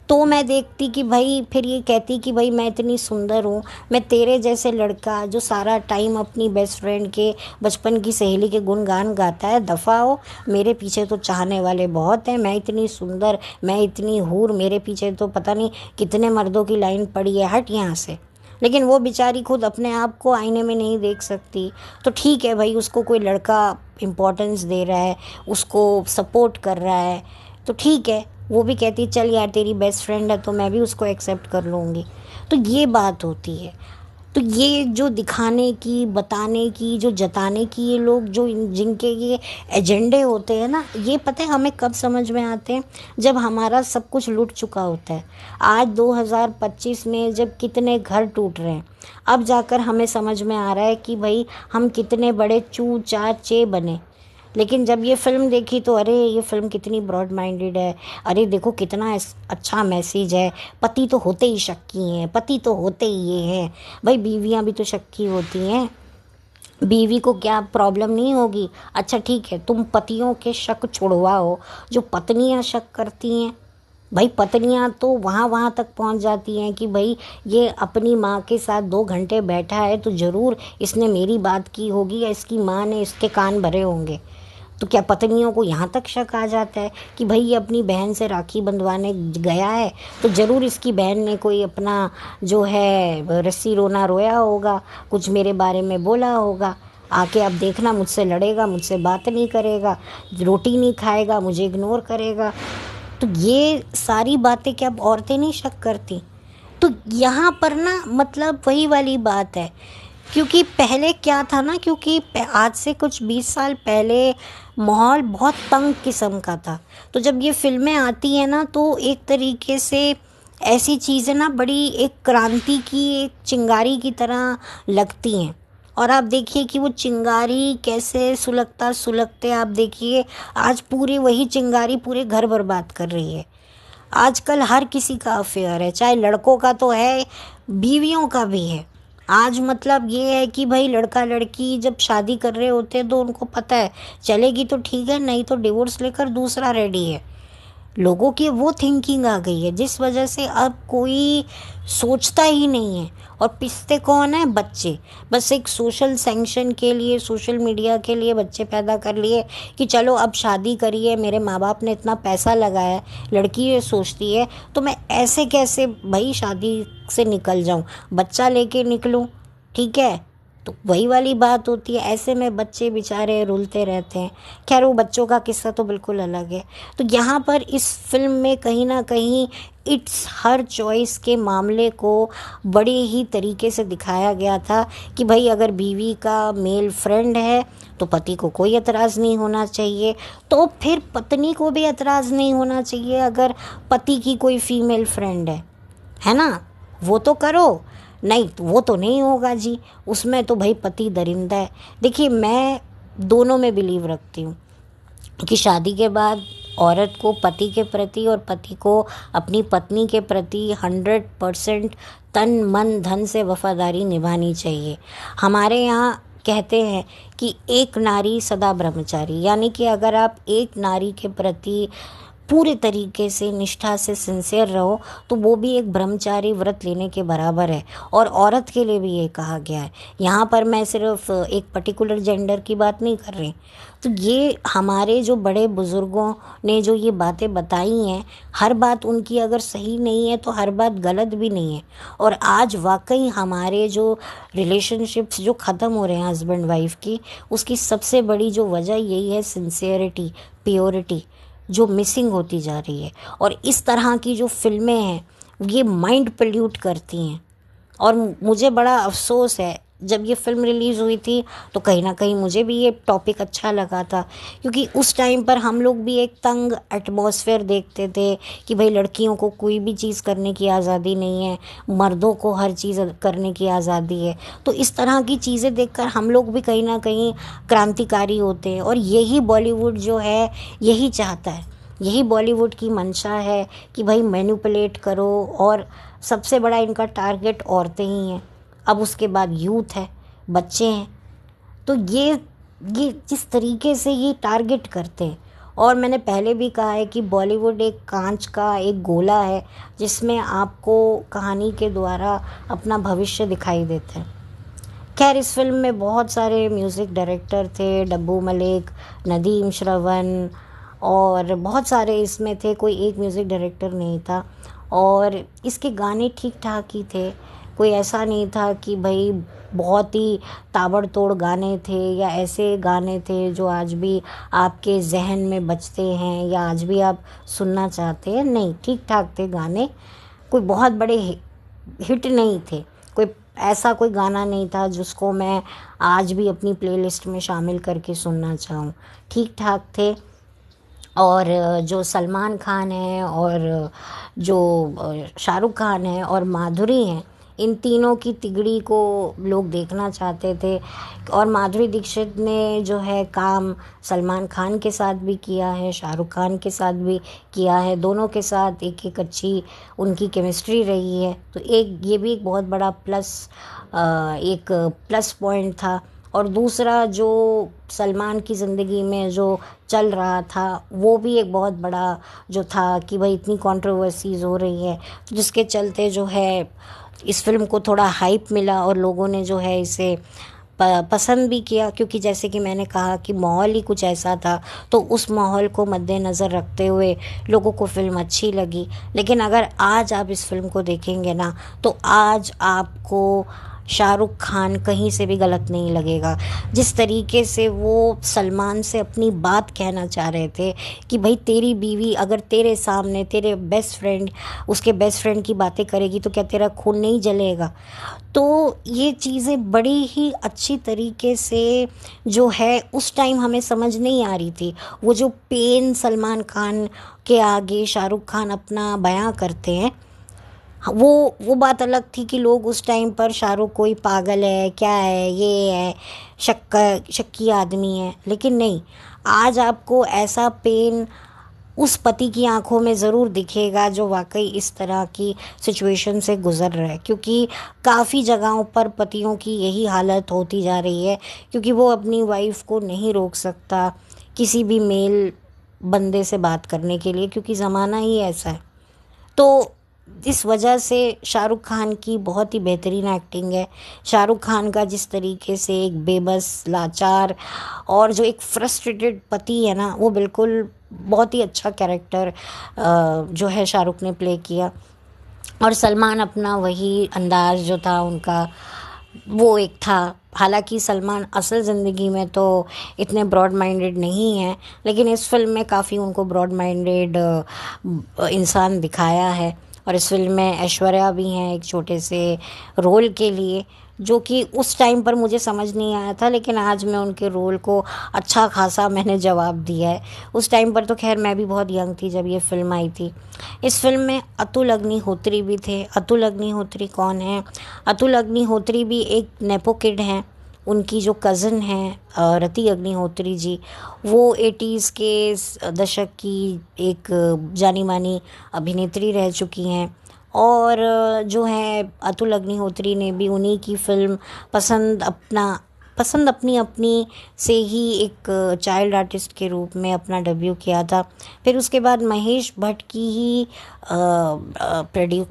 तो मैं देखती कि भाई फिर ये कहती कि भाई मैं इतनी सुंदर हूँ, मैं तेरे जैसे लड़का जो सारा टाइम अपनी बेस्ट फ्रेंड के, बचपन की सहेली के गुणगान गाता है, दफ़ा हो, मेरे पीछे तो चाहने वाले बहुत हैं, मैं इतनी सुंदर, मैं इतनी हूर, मेरे पीछे तो पता नहीं कितने मर्दों की लाइन पड़ी है, हट यहाँ से। लेकिन वो बेचारी खुद अपने आप को आईने में नहीं देख सकती। तो ठीक है भाई, उसको कोई लड़का इम्पोर्टेंस दे रहा है, उसको सपोर्ट कर रहा है, तो ठीक है, वो भी कहती चल यार तेरी बेस्ट फ्रेंड है तो मैं भी उसको एक्सेप्ट कर लूँगी। तो ये बात होती है। तो ये जो दिखाने की, बताने की, जो जताने की, ये लोग जो जिनके ये एजेंडे होते हैं ना, ये पता है हमें कब समझ में आते हैं, जब हमारा सब कुछ लूट चुका होता है। आज 2025 में जब कितने घर टूट रहे हैं, अब जाकर हमें समझ में आ रहा है कि भाई हम कितने बड़े चू चा चे बने। लेकिन जब ये फ़िल्म देखी तो अरे ये फ़िल्म कितनी ब्रॉड माइंडेड है, अरे देखो कितना अच्छा मैसेज है, पति तो होते ही शक्की हैं, पति तो होते ही ये हैं। भाई बीवियां भी तो शक्की होती हैं, बीवी को क्या प्रॉब्लम नहीं होगी? अच्छा ठीक है, तुम पतियों के शक छुड़वाओ, जो पत्नियां शक करती हैं, भाई पत्नियां तो वहाँ वहाँ तक पहुँच जाती हैं कि भाई ये अपनी माँ के साथ 2 घंटे बैठा है तो ज़रूर इसने मेरी बात की होगी, या इसकी माँ ने इसके कान भरे होंगे। तो क्या पत्नियों को यहाँ तक शक आ जाता है कि भाई ये अपनी बहन से राखी बंधवाने गया है तो ज़रूर इसकी बहन ने कोई अपना जो है रस्सी रोना रोया होगा, कुछ मेरे बारे में बोला होगा, आके अब देखना मुझसे लड़ेगा, मुझसे बात नहीं करेगा, रोटी नहीं खाएगा, मुझे इग्नोर करेगा। तो ये सारी बातें क्या औरतें नहीं शक करती? तो यहाँ पर ना मतलब वही वाली बात है। क्योंकि पहले क्या था ना, क्योंकि आज से कुछ 20 साल पहले माहौल बहुत तंग किस्म का था। तो जब ये फ़िल्में आती हैं ना, तो एक तरीके से ऐसी चीज़ें ना बड़ी एक क्रांति की, एक चिंगारी की तरह लगती हैं। और आप देखिए कि वो चिंगारी कैसे सुलगता सुलगते, आप देखिए आज पूरी वही चिंगारी पूरे घर बर्बाद कर रही है। आजकल हर किसी का अफेयर है, चाहे लड़कों का तो है, बीवियों का भी है। आज मतलब ये है कि भाई लड़का लड़की जब शादी कर रहे होते हैं तो उनको पता है चलेगी तो ठीक है, नहीं तो डिवोर्स लेकर दूसरा रेडी है। लोगों की वो थिंकिंग आ गई है, जिस वजह से अब कोई सोचता ही नहीं है। और पिसते कौन है? बच्चे। बस एक सोशल सैंक्शन के लिए, सोशल मीडिया के लिए बच्चे पैदा कर लिए कि चलो अब शादी करिए, मेरे माँ बाप ने इतना पैसा लगाया है। लड़की ये सोचती है तो मैं ऐसे कैसे भाई शादी से निकल जाऊँ, बच्चा लेके निकलूँ, ठीक है। तो वही वाली बात होती है। ऐसे में बच्चे बेचारे रुलते रहते हैं। खैर वो बच्चों का किस्सा तो बिल्कुल अलग है। तो यहाँ पर इस फिल्म में कहीं ना कहीं इट्स हर चॉइस के मामले को बड़े ही तरीके से दिखाया गया था कि भाई अगर बीवी का मेल फ्रेंड है तो पति को कोई एतराज़ नहीं होना चाहिए, तो फिर पत्नी को भी एतराज़ नहीं होना चाहिए अगर पति की कोई फीमेल फ्रेंड है। है ना, वो तो करो। नहीं तो वो तो नहीं होगा जी, उसमें तो भाई पति दरिंदा है। देखिए मैं दोनों में बिलीव रखती हूँ कि शादी के बाद औरत को पति के प्रति और पति को अपनी पत्नी के प्रति 100% तन मन धन से वफादारी निभानी चाहिए। हमारे यहाँ कहते हैं कि एक नारी सदा ब्रह्मचारी, यानी कि अगर आप एक नारी के प्रति पूरे तरीके से निष्ठा से सिंसियर रहो तो वो भी एक ब्रह्मचारी व्रत लेने के बराबर है। और औरत के लिए भी ये कहा गया है। यहाँ पर मैं सिर्फ एक पर्टिकुलर जेंडर की बात नहीं कर रही। तो ये हमारे जो बड़े बुज़ुर्गों ने जो ये बातें बताई हैं, हर बात उनकी अगर सही नहीं है तो हर बात गलत भी नहीं है। और आज वाकई हमारे जो रिलेशनशिप्स जो ख़त्म हो रहे हैं हस्बैंड वाइफ की, उसकी सबसे बड़ी जो वजह यही है, सिंसियरिटी, प्योरिटी जो मिसिंग होती जा रही है। और इस तरह की जो फिल्में हैं ये माइंड पोल्यूट करती हैं। और मुझे बड़ा अफसोस है, जब ये फ़िल्म रिलीज़ हुई थी तो कहीं ना कहीं मुझे भी ये टॉपिक अच्छा लगा था, क्योंकि उस टाइम पर हम लोग भी एक तंग एटमॉस्फेयर देखते थे कि भाई लड़कियों को कोई भी चीज़ करने की आज़ादी नहीं है, मर्दों को हर चीज़ करने की आज़ादी है। तो इस तरह की चीज़ें देखकर हम लोग भी कहीं ना कहीं क्रांतिकारी होते हैं। और यही बॉलीवुड जो है यही चाहता है, यही बॉलीवुड की मंशा है कि भाई मैनिपुलेट करो। और सबसे बड़ा इनका टारगेट औरतें ही हैं, अब उसके बाद यूथ है, बच्चे हैं। तो ये जिस तरीके से ये टारगेट करते हैं, और मैंने पहले भी कहा है कि बॉलीवुड एक कांच का एक गोला है जिसमें आपको कहानी के द्वारा अपना भविष्य दिखाई देता है। खैर इस फिल्म में बहुत सारे म्यूज़िक डायरेक्टर थे, डब्बू मलिक, नदीम श्रवण और बहुत सारे इसमें थे, कोई एक म्यूज़िक डायरेक्टर नहीं था। और इसके गाने ठीक ठाक ही थे, कोई ऐसा नहीं था कि भाई बहुत ही ताबड़तोड़ गाने थे या ऐसे गाने थे जो आज भी आपके जहन में बजते हैं या आज भी आप सुनना चाहते हैं। नहीं, ठीक ठाक थे गाने, कोई बहुत बड़े हिट नहीं थे। कोई ऐसा कोई गाना नहीं था जिसको मैं आज भी अपनी प्लेलिस्ट में शामिल करके सुनना चाहूँ, ठीक ठाक थे। और जो सलमान खान है और जो शाहरुख खान है और माधुरी हैं, इन तीनों की तिगड़ी को लोग देखना चाहते थे। और माधुरी दीक्षित ने जो है काम सलमान खान के साथ भी किया है, शाहरुख खान के साथ भी किया है, दोनों के साथ एक एक अच्छी उनकी केमिस्ट्री रही है। तो एक ये भी एक बहुत बड़ा एक प्लस पॉइंट था। और दूसरा जो सलमान की ज़िंदगी में जो चल रहा था वो भी एक बहुत बड़ा जो था कि भाई इतनी कंट्रोवर्सीज़ हो रही है, तो जिसके चलते जो है इस फिल्म को थोड़ा हाइप मिला और लोगों ने जो है इसे पसंद भी किया। क्योंकि जैसे कि मैंने कहा कि माहौल ही कुछ ऐसा था, तो उस माहौल को मद्देनज़र रखते हुए लोगों को फ़िल्म अच्छी लगी। लेकिन अगर आज आप इस फिल्म को देखेंगे ना, तो आज आपको शाहरुख खान कहीं से भी गलत नहीं लगेगा। जिस तरीके से वो सलमान से अपनी बात कहना चाह रहे थे कि भाई तेरी बीवी अगर तेरे सामने तेरे बेस्ट फ्रेंड उसके बेस्ट फ्रेंड की बातें करेगी तो क्या तेरा खून नहीं जलेगा। तो ये चीज़ें बड़ी ही अच्छी तरीके से जो है उस टाइम हमें समझ नहीं आ रही थी। वो जो पेन सलमान खान के आगे शाहरुख खान अपना बयां करते हैं, वो बात अलग थी कि लोग उस टाइम पर शाहरुख कोई पागल है, क्या है, ये है, शक्की आदमी है। लेकिन नहीं, आज आपको ऐसा पेन उस पति की आंखों में ज़रूर दिखेगा जो वाकई इस तरह की सिचुएशन से गुज़र रहा है। क्योंकि काफ़ी जगहों पर पतियों की यही हालत होती जा रही है, क्योंकि वो अपनी वाइफ को नहीं रोक सकता किसी भी मेल बंदे से बात करने के लिए, क्योंकि ज़माना ही ऐसा है। तो इस वजह से शाहरुख खान की बहुत ही बेहतरीन एक्टिंग है। शाहरुख खान का जिस तरीके से एक बेबस, लाचार और जो एक फ्रस्ट्रेटेड पति है ना, वो बिल्कुल बहुत ही अच्छा कैरेक्टर जो है शाहरुख ने प्ले किया। और सलमान अपना वही अंदाज जो था उनका, वो एक था। हालांकि सलमान असल ज़िंदगी में तो इतने ब्रॉड माइंडेड नहीं हैं, लेकिन इस फिल्म में काफ़ी उनको ब्रॉड माइंडेड इंसान दिखाया है। और इस फिल्म में ऐश्वर्या भी हैं एक छोटे से रोल के लिए, जो कि उस टाइम पर मुझे समझ नहीं आया था, लेकिन आज मैं उनके रोल को अच्छा खासा मैंने जवाब दिया है। उस टाइम पर तो खैर मैं भी बहुत यंग थी जब ये फ़िल्म आई थी। इस फिल्म में अतुल अग्निहोत्री भी थे। अतुल अग्निहोत्री कौन है? अतुल अग्निहोत्री भी एक नेपो किड हैं। उनकी जो कज़न हैं रति अग्निहोत्री जी, वो 80s के दशक की एक जानी मानी अभिनेत्री रह चुकी हैं। और जो है अतुल अग्निहोत्री ने भी उन्हीं की फिल्म पसंद अपनी अपनी से ही एक चाइल्ड आर्टिस्ट के रूप में अपना डेब्यू किया था। फिर उसके बाद महेश भट्ट की ही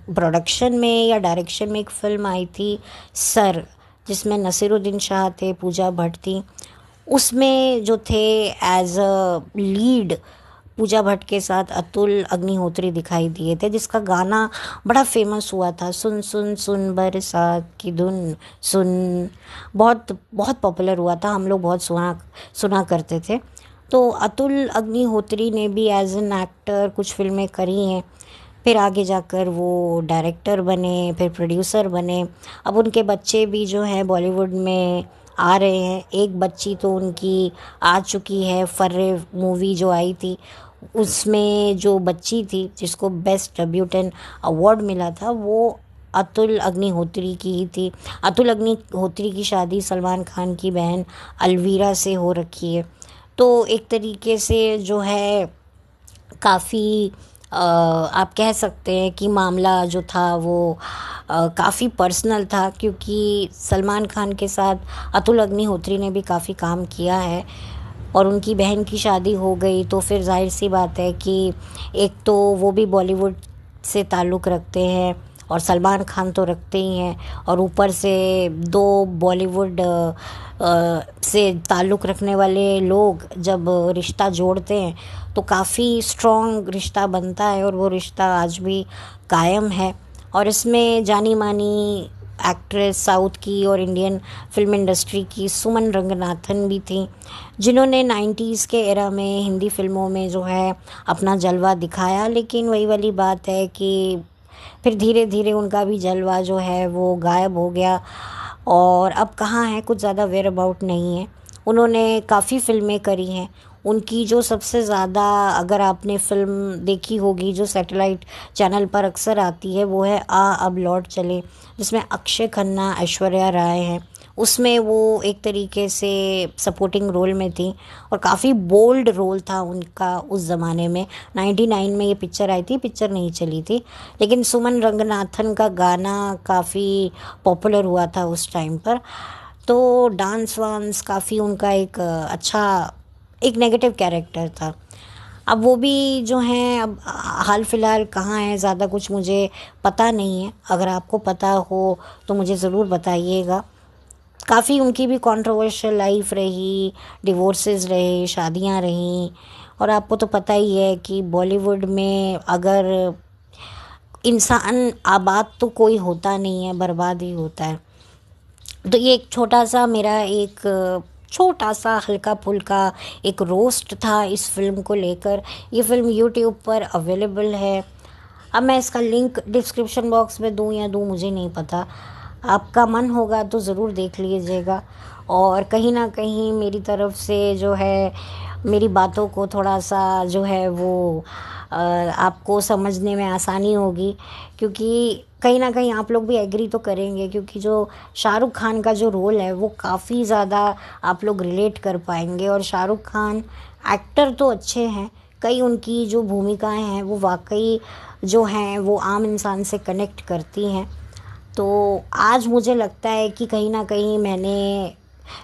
प्रोडक्शन में या डायरेक्शन में एक फ़िल्म आई थी सर, जिसमें नसीरुद्दीन शाह थे, पूजा भट्ट थी। उसमें जो थे as a lead Pooja Bhatt के साथ अतुल अग्निहोत्री दिखाई दिए थे, जिसका गाना बड़ा फेमस हुआ था, सुन सुन सुन बरसात की धुन सुन। बहुत बहुत पॉपुलर हुआ था, हम लोग बहुत सुना करते थे। तो अतुल अग्निहोत्री ने भी एज एन एक्टर कुछ फिल्में करी हैं। फिर आगे जाकर वो डायरेक्टर बने, फिर प्रोड्यूसर बने। अब उनके बच्चे भी जो हैं बॉलीवुड में आ रहे हैं। एक बच्ची तो उनकी आ चुकी है, फर्रे मूवी जो आई थी उसमें जो बच्ची थी जिसको बेस्ट डेब्यूटेंट अवार्ड मिला था, वो अतुल अग्निहोत्री की ही थी। अतुल अग्निहोत्री की शादी सलमान खान की बहन अलवीरा से हो रखी है। तो एक तरीके से जो है काफ़ी आप कह सकते हैं कि मामला जो था वो काफ़ी पर्सनल था, क्योंकि सलमान खान के साथ अतुल अग्निहोत्री ने भी काफ़ी काम किया है और उनकी बहन की शादी हो गई। तो फिर जाहिर सी बात है कि एक तो वो भी बॉलीवुड से ताल्लुक़ रखते हैं और सलमान खान तो रखते ही हैं, और ऊपर से दो बॉलीवुड से ताल्लुक़ रखने वाले लोग जब रिश्ता जोड़ते हैं तो काफ़ी स्ट्रॉन्ग रिश्ता बनता है, और वो रिश्ता आज भी कायम है। और इसमें जानी मानी एक्ट्रेस साउथ की और इंडियन फिल्म इंडस्ट्री की सुमन रंगनाथन भी थी, जिन्होंने 90s के एरा में हिंदी फिल्मों में जो है अपना जलवा दिखाया। लेकिन वही वाली बात है कि फिर धीरे धीरे उनका भी जलवा जो है वो गायब हो गया, और अब कहाँ है, कुछ ज़्यादा वेयर अबाउट नहीं है। उन्होंने काफ़ी फ़िल्में करी हैं। उनकी जो सबसे ज़्यादा, अगर आपने फ़िल्म देखी होगी जो सैटेलाइट चैनल पर अक्सर आती है, वो है आ अब लौट चले, जिसमें अक्षय खन्ना, ऐश्वर्या राय हैं। उसमें वो एक तरीके से सपोर्टिंग रोल में थी और काफ़ी बोल्ड रोल था उनका उस ज़माने में। 99 में ये पिक्चर आई थी, पिक्चर नहीं चली थी, लेकिन सुमन रंगनाथन का गाना काफ़ी पॉपुलर हुआ था उस टाइम पर। तो डांस वांस काफ़ी उनका एक अच्छा एक नेगेटिव कैरेक्टर था। अब वो भी जो हैं अब हाल फ़िलहाल कहाँ हैं, ज़्यादा कुछ मुझे पता नहीं है। अगर आपको पता हो तो मुझे ज़रूर बताइएगा। काफ़ी उनकी भी कंट्रोवर्शियल लाइफ रही, डिवोर्सेस रहे, शादियां रहीं, और आपको तो पता ही है कि बॉलीवुड में अगर इंसान आबाद तो कोई होता नहीं है, बर्बाद ही होता है। तो ये एक छोटा सा मेरा एक छोटा सा हल्का फुल्का एक रोस्ट था इस फिल्म को लेकर। ये फिल्म यूट्यूब पर अवेलेबल है। अब मैं इसका लिंक डिस्क्रिप्शन बॉक्स में दूं या दूं मुझे नहीं पता, आपका मन होगा तो ज़रूर देख लीजिएगा। और कहीं ना कहीं मेरी तरफ से जो है मेरी बातों को थोड़ा सा जो है वो आपको समझने में आसानी होगी, क्योंकि कहीं ना कहीं आप लोग भी एग्री तो करेंगे, क्योंकि जो शाहरुख खान का जो रोल है वो काफ़ी ज़्यादा आप लोग रिलेट कर पाएंगे। और शाहरुख खान एक्टर तो अच्छे हैं, कई उनकी जो भूमिकाएं हैं वो वाकई जो हैं वो आम इंसान से कनेक्ट करती हैं। तो आज मुझे लगता है कि कहीं ना कहीं मैंने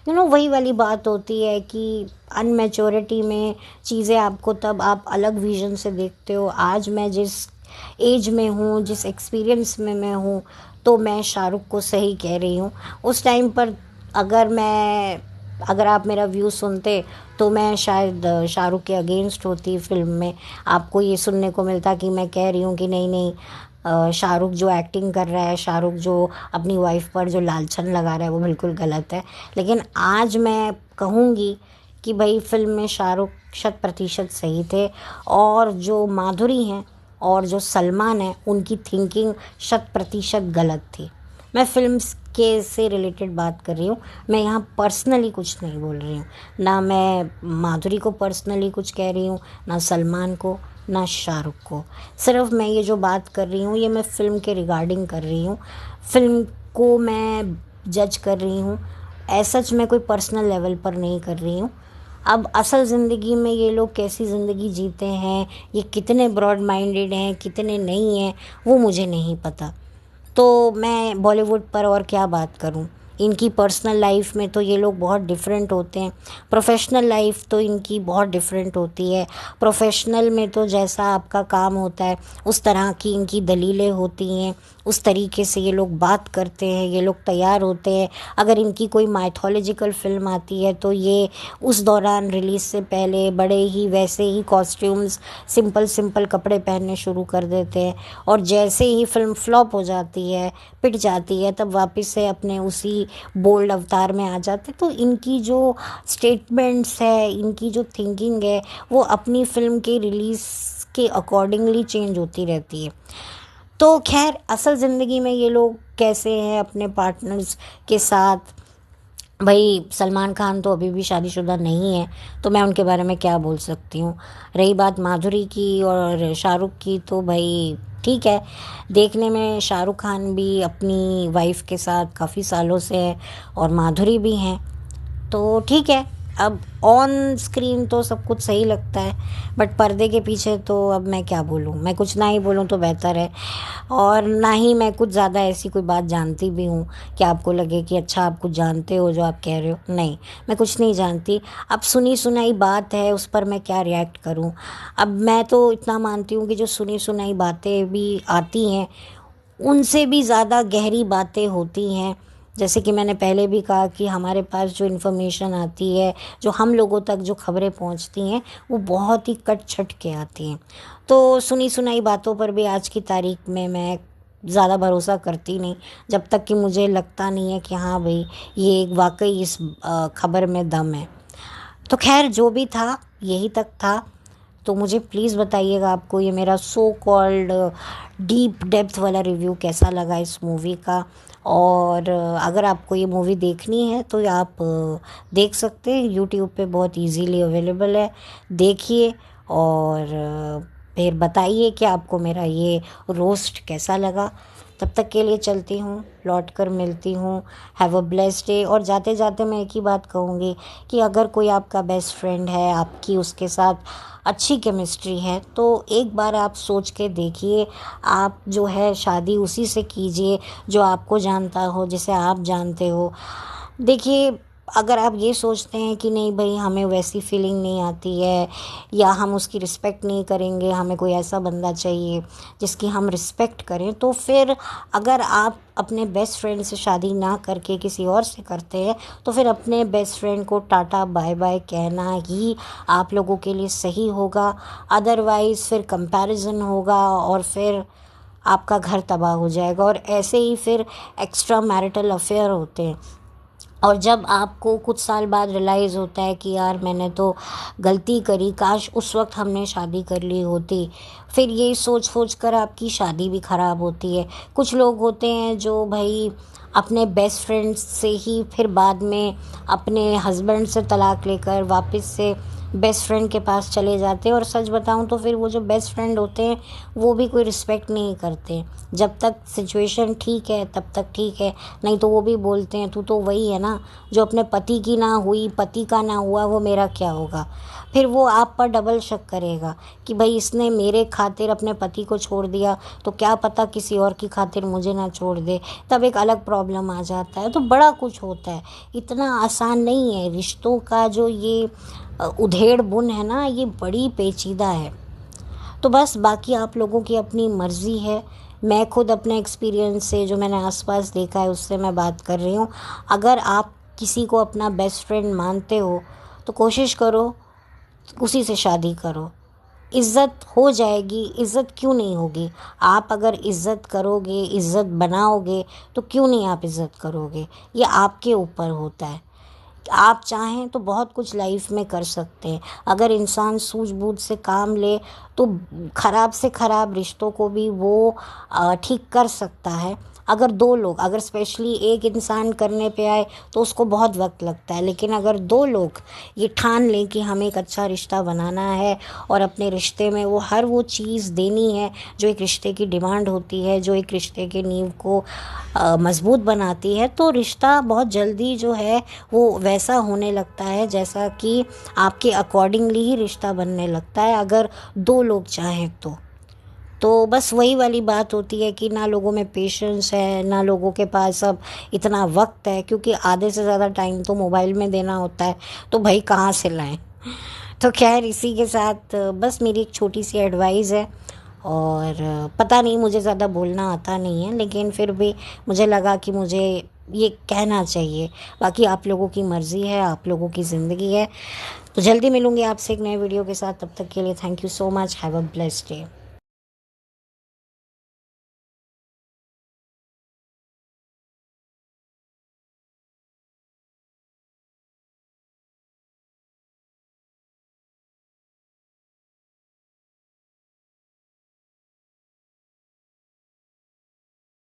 वही वाली बात होती है कि अनमेच्योरिटी में चीज़ें आपको तब आप अलग विजन से देखते हो। आज मैं जिस एज में हूँ, जिस एक्सपीरियंस में मैं हूँ, तो मैं शाहरुख को सही कह रही हूँ। उस टाइम पर अगर आप मेरा व्यू सुनते तो मैं शायद शाहरुख के अगेंस्ट होती फिल्म में। आपको ये सुनने को मिलता कि मैं कह रही हूँ कि नहीं नहीं, शाहरुख जो एक्टिंग कर रहा है, शाहरुख जो अपनी वाइफ पर जो लालछन लगा रहा है वो बिल्कुल गलत है। लेकिन आज मैं कहूँगी कि भाई फिल्म में शाहरुख 100% सही थे, और जो माधुरी हैं और जो सलमान है उनकी थिंकिंग 100% गलत थी। मैं फिल्म्स के से रिलेटेड बात कर रही हूँ, मैं यहाँ पर्सनली कुछ नहीं बोल रही हूँ। ना मैं माधुरी को पर्सनली कुछ कह रही हूँ, ना सलमान को, ना शाहरुख को। सिर्फ मैं ये जो बात कर रही हूँ ये मैं फ़िल्म के रिगार्डिंग कर रही हूँ। फ़िल्म को मैं जज कर रही हूँ, ऐसा मैं कोई पर्सनल लेवल पर नहीं कर रही हूँ। अब असल ज़िंदगी में ये लोग कैसी ज़िंदगी जीते हैं, ये कितने ब्रॉड माइंडेड हैं, कितने नहीं हैं, वो मुझे नहीं पता। तो मैं बॉलीवुड पर और क्या बात करूं। इनकी पर्सनल लाइफ में तो ये लोग बहुत डिफरेंट होते हैं, प्रोफेशनल लाइफ तो इनकी बहुत डिफरेंट होती है। प्रोफेशनल में तो जैसा आपका काम होता है उस तरह की इनकी दलीलें होती हैं, उस तरीके से ये लोग बात करते हैं, ये लोग तैयार होते हैं। अगर इनकी कोई माइथोलॉजिकल फिल्म आती है तो ये उस दौरान रिलीज़ से पहले बड़े ही वैसे ही कॉस्ट्यूम्स, सिंपल सिंपल कपड़े पहनने शुरू कर देते हैं, और जैसे ही फिल्म फ्लॉप हो जाती है, पिट जाती है, तब वापस से अपने उसी बोल्ड अवतार में आ जाते। तो इनकी जो स्टेटमेंट्स है, इनकी जो थिंकिंग है, वो अपनी फिल्म के रिलीज़ के अकॉर्डिंगली चेंज होती रहती है। तो खैर असल ज़िंदगी में ये लोग कैसे हैं अपने पार्टनर्स के साथ, भाई सलमान खान तो अभी भी शादीशुदा नहीं है, तो मैं उनके बारे में क्या बोल सकती हूँ। रही बात माधुरी की और शाहरुख की, तो भाई ठीक है, देखने में शाहरुख खान भी अपनी वाइफ के साथ काफ़ी सालों से है और माधुरी भी हैं, तो ठीक है। अब ऑन स्क्रीन तो सब कुछ सही लगता है, बट पर्दे के पीछे तो अब मैं क्या बोलूँ, मैं कुछ ना ही बोलूँ तो बेहतर है। और ना ही मैं कुछ ज़्यादा ऐसी कोई बात जानती भी हूँ कि आपको लगे कि अच्छा आप कुछ जानते हो जो आप कह रहे हो। नहीं, मैं कुछ नहीं जानती। अब सुनी सुनाई बात है, उस पर मैं क्या रिएक्ट करूँ। अब मैं तो इतना मानती हूँ कि जो सुनी सुनाई बातें भी आती हैं उनसे भी ज़्यादा गहरी बातें होती हैं। जैसे कि मैंने पहले भी कहा कि हमारे पास जो इन्फॉर्मेशन आती है, जो हम लोगों तक जो खबरें पहुंचती हैं, वो बहुत ही कट छट के आती हैं। तो सुनी सुनाई बातों पर भी आज की तारीख में मैं ज़्यादा भरोसा करती नहीं, जब तक कि मुझे लगता नहीं है कि हाँ भाई ये वाकई इस खबर में दम है। तो खैर जो भी था यही तक था। तो मुझे प्लीज़ बताइएगा आपको ये मेरा सो कॉल्ड डीप डेप्थ वाला रिव्यू कैसा लगा इस मूवी का। और अगर आपको ये मूवी देखनी है तो आप देख सकते हैं, यूट्यूब पे बहुत इजीली अवेलेबल है, देखिए। और फिर बताइए कि आपको मेरा ये रोस्ट कैसा लगा। तब तक के लिए चलती हूँ, लौट कर मिलती हूँ। Have a blessed day. और जाते जाते मैं एक ही बात कहूँगी कि अगर कोई आपका बेस्ट फ्रेंड है, आपकी उसके साथ अच्छी केमिस्ट्री है, तो एक बार आप सोच के देखिए, आप जो है शादी उसी से कीजिए जो आपको जानता हो, जिसे आप जानते हो। देखिए, अगर आप ये सोचते हैं कि नहीं भाई हमें वैसी फीलिंग नहीं आती है, या हम उसकी रिस्पेक्ट नहीं करेंगे, हमें कोई ऐसा बंदा चाहिए जिसकी हम रिस्पेक्ट करें, तो फिर अगर आप अपने बेस्ट फ्रेंड से शादी ना करके किसी और से करते हैं, तो फिर अपने बेस्ट फ्रेंड को टाटा बाय बाय कहना ही आप लोगों के लिए सही होगा। अदरवाइज़ फिर कंपैरिजन होगा और फिर आपका घर तबाह हो जाएगा। और ऐसे ही फिर एक्स्ट्रा मैरिटल अफेयर होते हैं, और जब आपको कुछ साल बाद रियलाइज़ होता है कि यार मैंने तो गलती करी, काश उस वक्त हमने शादी कर ली होती, फिर ये सोच सोच कर आपकी शादी भी ख़राब होती है। कुछ लोग होते हैं जो भाई अपने बेस्ट फ्रेंड से ही फिर बाद में अपने हस्बैंड से तलाक लेकर वापस से बेस्ट फ्रेंड के पास चले जाते हैं, और सच बताऊं तो फिर वो जो बेस्ट फ्रेंड होते हैं वो भी कोई रिस्पेक्ट नहीं करते। जब तक सिचुएशन ठीक है तब तक ठीक है, नहीं तो वो भी बोलते हैं तू तो वही है ना जो अपने पति की ना हुई, पति का ना हुआ, वो मेरा क्या होगा। फिर वो आप पर डबल शक करेगा कि भाई इसने मेरे खातिर अपने पति को छोड़ दिया, तो क्या पता किसी और की खातिर मुझे ना छोड़ दे, तब एक अलग प्रॉब्लम आ जाता है। तो बड़ा कुछ होता है, इतना आसान नहीं है रिश्तों का जो ये उधेड़ बुन है ना, ये बड़ी पेचीदा है। तो बस बाकी आप लोगों की अपनी मर्ज़ी है। मैं खुद अपने एक्सपीरियंस से, जो मैंने आसपास देखा है, उससे मैं बात कर रही हूँ। अगर आप किसी को अपना बेस्ट फ्रेंड मानते हो तो कोशिश करो उसी से शादी करो। इज़्ज़त हो जाएगी, इज़्ज़त क्यों नहीं होगी। आप अगर इज़्ज़त करोगे, इज़्ज़त बनाओगे, तो क्यों नहीं आप इज़्ज़त करोगे, ये आपके ऊपर होता है। आप चाहें तो बहुत कुछ लाइफ में कर सकते हैं। अगर इंसान सूझबूझ से काम ले तो ख़राब से ख़राब रिश्तों को भी वो ठीक कर सकता है। अगर दो लोग, अगर स्पेशली एक इंसान करने पे आए तो उसको बहुत वक्त लगता है, लेकिन अगर दो लोग ये ठान लें कि हमें एक अच्छा रिश्ता बनाना है और अपने रिश्ते में वो हर वो चीज़ देनी है जो एक रिश्ते की डिमांड होती है, जो एक रिश्ते के नींव को मजबूत बनाती है, तो रिश्ता बहुत जल्दी जो है वो वैसा होने लगता है जैसा कि आपके अकॉर्डिंगली ही रिश्ता बनने लगता है, अगर दो लोग चाहें तो बस वही वाली बात होती है कि ना लोगों में पेशेंस है, ना लोगों के पास अब इतना वक्त है, क्योंकि आधे से ज़्यादा टाइम तो मोबाइल में देना होता है, तो भाई कहाँ से लाएं। तो खैर इसी के साथ बस मेरी एक छोटी सी एडवाइस है। और पता नहीं, मुझे ज़्यादा बोलना आता नहीं है, लेकिन फिर भी मुझे लगा कि मुझे ये कहना चाहिए। बाकी आप लोगों की मर्ज़ी है, आप लोगों की ज़िंदगी है। तो जल्दी मिलूँगी आपसे एक नए वीडियो के साथ, तब तक के लिए thank you so much, have a blessed day.